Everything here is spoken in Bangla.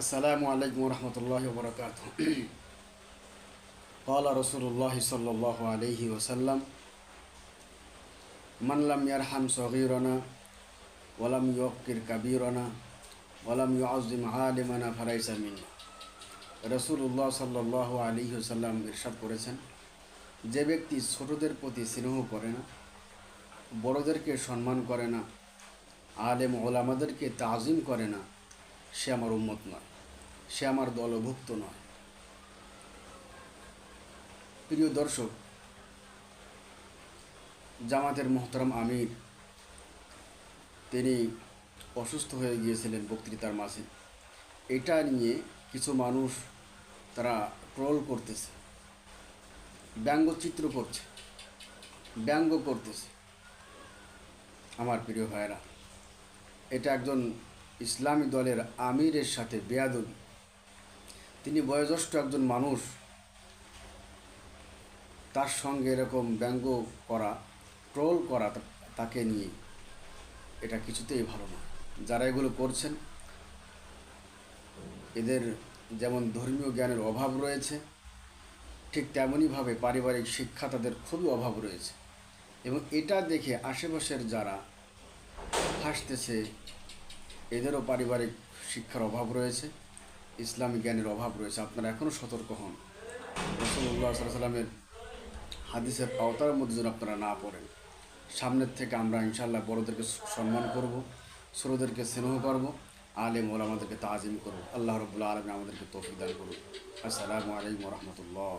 আসসালামু আলাইকুম রহমতুল্লাহ বরকাত। قال رسول الله صلى الله عليه وسلم من لم يرحم صغيرنا ولم يوقر كبيرنا ولم يعظم عالمنا فليس منا। রাসূলুল্লাহ সাল্লাল্লাহু আলাইহি ওয়াসাল্লাম ইরশাদ করেছেন, যে ব্যক্তি ছোটদের প্রতি স্নেহ করে না, বড়দেরকে সম্মান করে না, আলেম ওলামাদেরকে তাজিম করে না, সে আমার উম্মত নয়, সে আমার দলভুক্ত নয়। প্রিয় দর্শক, জামাতের মোহতারাম আমির তিনি অসুস্থ হয়ে গিয়েছিলেন বক্তৃতার মাঝে। এটা নিয়ে কিছু মানুষ তারা ট্রোল করতেছে, ব্যঙ্গচিত্র করছে, ব্যঙ্গ করতেছে। আমার প্রিয় ভাইয়েরা, এটা একজন ইসলামী দলের আমিরের সাথে বেয়াদবি। তিনি বয়োজ্যেষ্ঠ একজন মানুষ, তার সঙ্গে এরকম ব্যঙ্গ করা, ট্রোল করা তাকে নিয়ে, এটা কিছুতেই ভালো না। যারা এগুলো করছেন এদের যেমন ধর্মীয় জ্ঞানের অভাব রয়েছে, ঠিক তেমনইভাবে পারিবারিক শিক্ষা তাদের খুবই অভাব রয়েছে। এবং এটা দেখে আশেপাশের যারা হাসতেছে, এদেরও পারিবারিক শিক্ষার অভাব রয়েছে, ইসলামী জ্ঞানের অভাব রয়েছে। আপনারা এখনও সতর্ক হন। রাসূলুল্লাহ সাল্লাল্লাহু আলাইহি ওয়াসাল্লামের হাদিসের আওতার মধ্যে যেন আপনারা না পড়েন। সামনের থেকে আমরা ইনশাআল্লাহ বড়দেরকে সম্মান করব, ছোটদেরকে স্নেহ করব, আলেম ওলামাদেরকে তাজিম করব। আল্লাহ রাব্বুল আলামিন আমাদেরকে তৌফিক দান করুন। আসসালামু আলাইকুম ওয়া রাহমাতুল্লাহ।